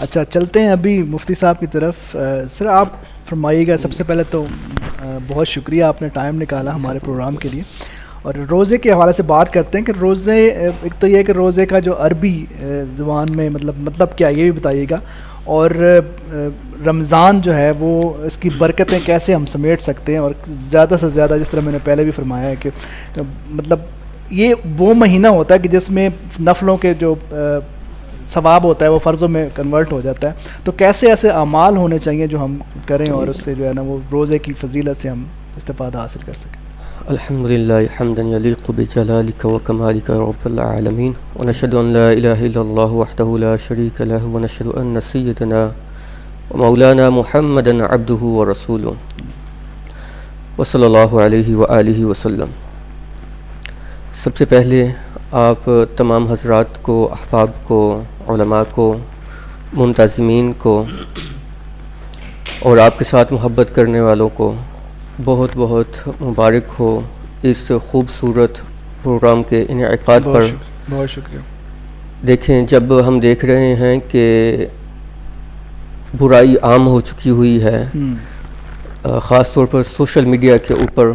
اچھا چلتے ہیں ابھی مفتی صاحب کی طرف. سر آپ فرمائیے گا, سب سے پہلے تو بہت شکریہ آپ نے ٹائم نکالا ہمارے پروگرام کے لیے, اور روزے کے حوالے سے بات کرتے ہیں کہ روزے, ایک تو یہ کہ روزے کا جو عربی زبان میں مطلب کیا یہ بھی بتائیے گا, اور رمضان جو ہے وہ اس کی برکتیں کیسے ہم سمیٹ سکتے ہیں, اور زیادہ سے زیادہ جس طرح میں نے پہلے بھی فرمایا ہے کہ مطلب یہ وہ مہینہ ہوتا ہے کہ جس میں نفلوں کے جو ثواب ہوتا ہے وہ فرضوں میں کنورٹ ہو جاتا ہے, تو کیسے ایسے اعمال ہونے چاہیے جو ہم کریں اور اس سے جو ہے نا وہ روزے کی فضیلت سے ہم استفادہ حاصل کر سکیں. الحمدللہ حمدا یلیق بجلالک وکمالک رب العالمین, ونشهد ان لا الہ الا اللہ وحدہ لا شریک لہ, ونشهد ان سیدنا ومولانا محمدا عبدہ ورسولہ وصلی اللہ علیہ وآلہ وسلم. سب سے پہلے آپ تمام حضرات کو, احباب کو, علماء کو, منتظمین کو اور آپ کے ساتھ محبت کرنے والوں کو بہت بہت مبارک ہو اس خوبصورت پروگرام کے انعقاد پر. بہت شکریہ. دیکھیں, جب ہم دیکھ رہے ہیں کہ برائی عام ہو چکی ہوئی ہے, خاص طور پر سوشل میڈیا کے اوپر,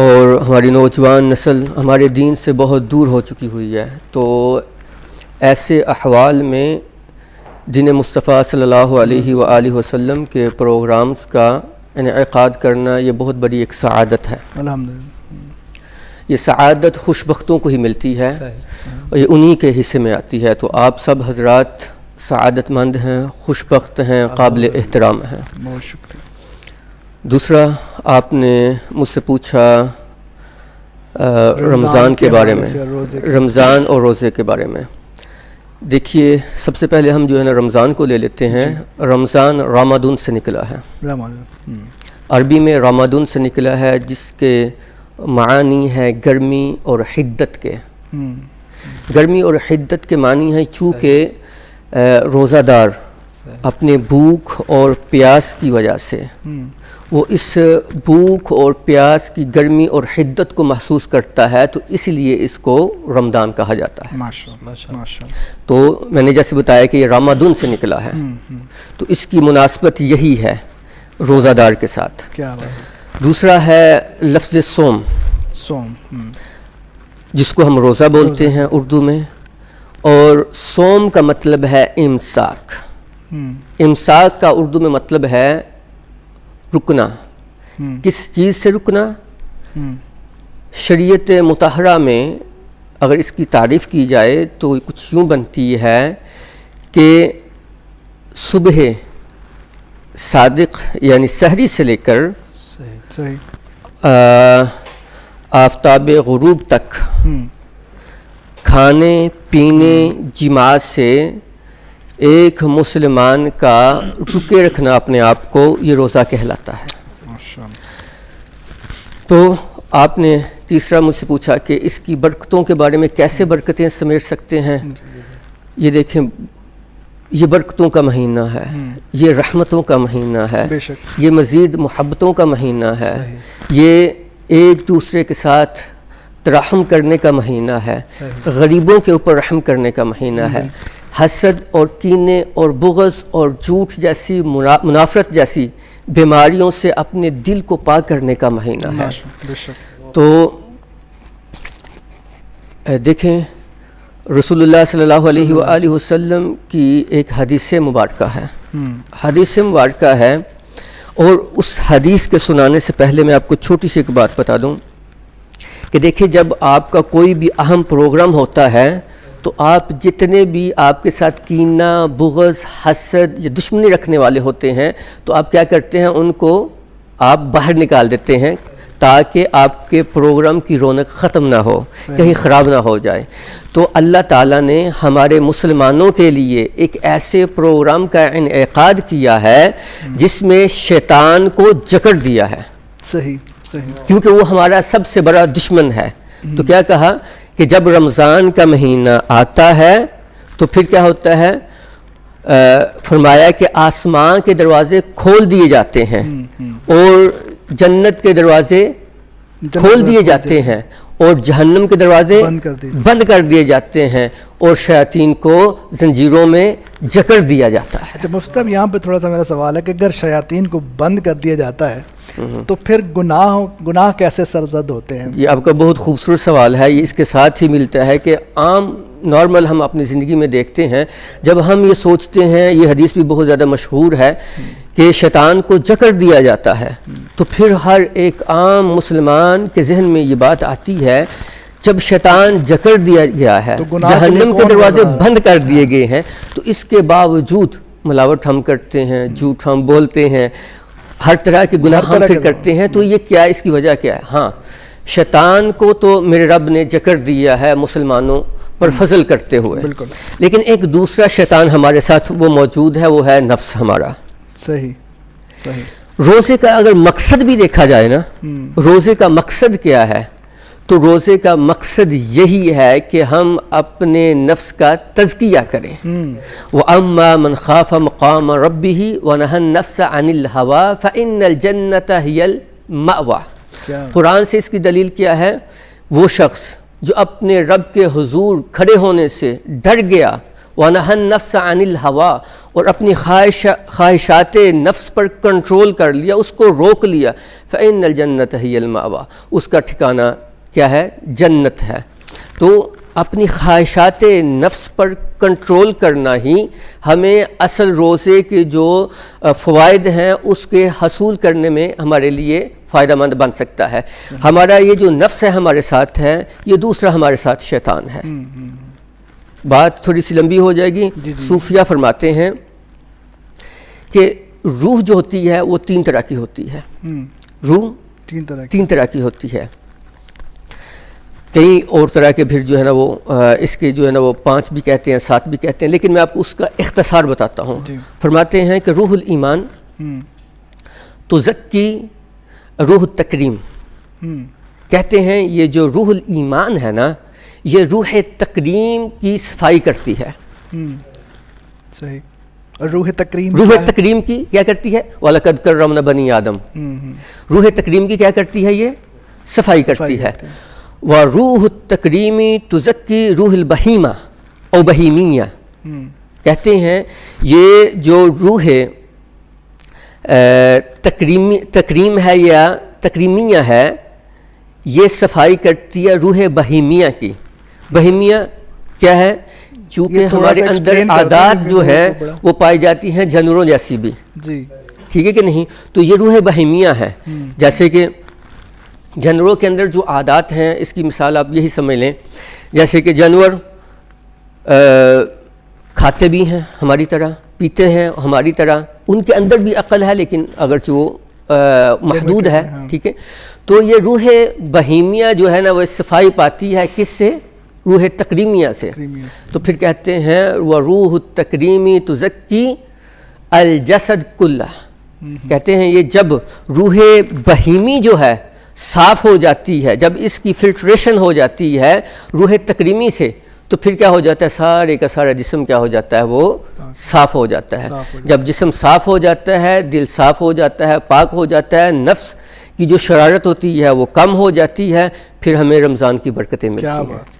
اور ہماری نوجوان نسل ہمارے دین سے بہت دور ہو چکی ہوئی ہے, تو ایسے احوال میں دین مصطفیٰ صلی اللہ علیہ وآلہ وسلم کے پروگرامز کا انعقاد کرنا یہ بہت بڑی ایک سعادت ہے. الحمدللہ. یہ سعادت خوش بختوں کو ہی ملتی ہے اور یہ انہی کے حصے میں آتی ہے, تو آپ سب حضرات سعادت مند ہیں, خوش بخت ہیں, قابل احترام ہیں. بہت شکریہ. دوسرا, آپ نے مجھ سے پوچھا رمضان کے بارے میں, رمضان اور روزے کے بارے میں. دیکھیے, سب سے پہلے ہم جو ہے نا رمضان کو لے لیتے ہیں. رمضان رامادون سے نکلا ہے, عربی میں رامادون سے نکلا ہے, جس کے معنی ہے گرمی اور حدت کے. گرمی اور حدت کے معنی ہے چونکہ روزہ دار اپنے بھوک اور پیاس کی وجہ سے وہ اس بھوک اور پیاس کی گرمی اور حدت کو محسوس کرتا ہے, تو اس لیے اس کو رمضان کہا جاتا ہے. تو میں نے جیسے بتایا کہ یہ رامادون سے نکلا ہے, تو اس کی مناسبت یہی ہے روزہ دار کے ساتھ. دوسرا ہے لفظ صوم, جس کو ہم روزہ بولتے ہیں اردو میں, اور صوم کا مطلب ہے امساک. امساک کا اردو میں مطلب ہے رکنا. کس چیز سے رکنا؟ شریعت مطہرہ میں اگر اس کی تعریف کی جائے تو کچھ یوں بنتی ہے کہ صبح صادق یعنی سحری سے لے کر آفتاب غروب تک کھانے پینے جماع سے ایک مسلمان کا رکے رکھنا اپنے آپ کو, یہ روزہ کہلاتا ہے. تو آپ نے تیسرا مجھ سے پوچھا کہ اس کی برکتوں کے بارے میں, کیسے برکتیں سمیٹ سکتے ہیں. یہ دیکھیں, یہ برکتوں کا مہینہ ہے, یہ رحمتوں کا مہینہ ہے, یہ مزید محبتوں کا مہینہ ہے, یہ ایک دوسرے کے ساتھ ترحم کرنے کا مہینہ ہے, غریبوں کے اوپر رحم کرنے کا مہینہ ہے, حسد اور کینے اور بغض اور جھوٹ جیسی منافرت جیسی بیماریوں سے اپنے دل کو پاک کرنے کا مہینہ ہے. تو دیکھیں, رسول اللہ صلی اللہ علیہ وآلہ وسلم کی ایک حدیث مبارکہ ہے, حدیث مبارکہ ہے, اور اس حدیث کے سنانے سے پہلے میں آپ کو چھوٹی سی ایک بات بتا دوں کہ دیکھیں, جب آپ کا کوئی بھی اہم پروگرام ہوتا ہے تو آپ جتنے بھی آپ کے ساتھ کینہ, بغض, حسد یا دشمنی رکھنے والے ہوتے ہیں, تو آپ کیا کرتے ہیں, ان کو آپ باہر نکال دیتے ہیں تاکہ آپ کے پروگرام کی رونق ختم نہ ہو, کہیں خراب نہ ہو جائے. تو اللہ تعالیٰ نے ہمارے مسلمانوں کے لیے ایک ایسے پروگرام کا انعقاد کیا ہے جس میں شیطان کو جکڑ دیا ہے. صحیح, کیونکہ وہ ہمارا سب سے بڑا دشمن ہے. تو کیا کہا کہ جب رمضان کا مہینہ آتا ہے تو پھر کیا ہوتا ہے, فرمایا کہ آسمان کے دروازے کھول دیے جاتے ہیں اور جنت کے دروازے کھول دیے جاتے ہیں, اور جہنم کے دروازے بند کر دیے جاتے ہیں اور شیاطین کو زنجیروں میں جکڑ دیا جاتا ہے. اچھا مفتی صاحب یہاں پہ تھوڑا سا میرا سوال ہے کہ اگر شیاطین کو بند کر دیا جاتا ہے تو پھر گناہ کیسے سرزد ہوتے ہیں؟ یہ آپ کا بہت خوبصورت سوال ہے. یہ اس کے ساتھ ہی ملتا ہے کہ عام نارمل ہم اپنی زندگی میں دیکھتے ہیں جب ہم یہ سوچتے ہیں, یہ حدیث بھی بہت زیادہ مشہور ہے کہ شیطان کو جکڑ دیا جاتا ہے, تو پھر ہر ایک عام مسلمان کے ذہن میں یہ بات آتی ہے جب شیطان جکڑ دیا گیا ہے, جہنم کے دروازے بند کر دیے گئے ہیں, تو اس کے باوجود ملاوٹ ہم کرتے ہیں, جھوٹ ہم بولتے ہیں, ہر طرح کے گناہ ہم پھر کرتے ہیں. تو یہ کیا, اس کی وجہ کیا ہے؟ ہاں شیطان کو تو میرے رب نے جکڑ دیا ہے مسلمانوں پر فضل کرتے ہوئے, لیکن ایک دوسرا شیطان ہمارے ساتھ وہ موجود ہے, وہ ہے نفس ہمارا. صحیح. روزے کا اگر مقصد بھی دیکھا جائے نا, روزے کا مقصد کیا ہے, تو روزے کا مقصد یہی ہے کہ ہم اپنے نفس کا تزکیہ کریں. وَأَمَّا مَنْ خَافَ مَقَامَ رَبِّهِ وَنَهَى النَّفْسَ عَنِ الْهَوَىٰ فَإِنَّ الْجَنَّةَ هِيَ الْمَأْوَىٰ. قرآن سے اس کی دلیل کیا ہے؟ وہ شخص جو اپنے رب کے حضور کھڑے ہونے سے ڈر گیا, وَنَهَى النَّفْسَ عَنِ الْهَوَىٰ, اور اپنی خواہشات نفس پر کنٹرول کر لیا, اس کو روک لیا, فَإِنَّ الْجَنَّةَ هِيَ الْمَأْوَىٰ, اس کا ٹھکانہ کیا ہے؟ جنت ہے. تو اپنی خواہشات نفس پر کنٹرول کرنا ہی ہمیں اصل روزے کے جو فوائد ہیں اس کے حصول کرنے میں ہمارے لیے فائدہ مند بن سکتا ہے. ہمارا یہ جو نفس ہے ہمارے ساتھ ہے, یہ دوسرا ہمارے ساتھ شیطان ہے. بات تھوڑی سی لمبی ہو جائے گی. صوفیہ فرماتے ہیں کہ روح جو ہوتی ہے وہ 3 طرح کی ہوتی ہے. روح 3 طرح کی ہوتی ہے. کئی اور طرح کے پھر جو ہے نا وہ اس کے جو ہے نا وہ 5 بھی کہتے ہیں, 7 بھی کہتے ہیں, لیکن میں آپ کو اس کا اختصار بتاتا ہوں. فرماتے ہیں کہ روح الایمان تزکی روح التکریم. کہتے ہیں یہ جو روح الایمان ہے نا, یہ روح تکریم کی صفائی کرتی ہے. صحیح. اور روح تکریم کی کیا کرتی ہے؟ وَلَقَدْ كَرَّمْنَا بَنِي آدَم. روح تکریم کی کیا کرتی ہے؟ یہ صفائی کرتی ہے. وَرُوحُ التَّكْرِيمِ تُزَكِّي روح البہیمہ او بہیمیہ. کہتے ہیں یہ جو روح تکریم ہے یا تکریمیہ ہے, یہ صفائی کرتی ہے روح بہیمیہ کی. بہیمیہ کیا ہے؟ چونکہ ہمارے اندر عادات جو ہے وہ پائی جاتی ہیں جانوروں جیسی بھی, ٹھیک ہے کہ نہیں؟ تو یہ روح بہیمیہ ہے. جیسے کہ جانوروں کے اندر جو عادات ہیں, اس کی مثال آپ یہی سمجھ لیں, جیسے کہ جانور کھاتے بھی ہیں ہماری طرح, پیتے ہیں ہماری طرح, ان کے اندر بھی عقل ہے لیکن اگرچہ وہ محدود ہے, ٹھیک ہے. تو یہ روح بہیمیہ جو ہے نا وہ صفائی پاتی ہے کس سے؟ روح تکریمیہ سے. تو پھر کہتے ہیں وَرُوحُ التَّكْرِيمِ تُزَكِّي الْجَسَدَ كُلَّهُ. کہتے ہیں یہ جب روح بہیمی جو ہے صاف ہو جاتی ہے, جب اس کی فلٹریشن ہو جاتی ہے روح تکریمی سے, تو پھر کیا ہو جاتا ہے؟ سارے کا سارا جسم کیا ہو جاتا ہے؟ وہ صاف ہو جاتا ہے. جب جسم صاف ہو جاتا ہے, دل صاف ہو جاتا ہے, پاک ہو جاتا ہے, نفس کی جو شرارت ہوتی ہے وہ کم ہو جاتی ہے, پھر ہمیں رمضان کی برکتیں ملتی ہیں.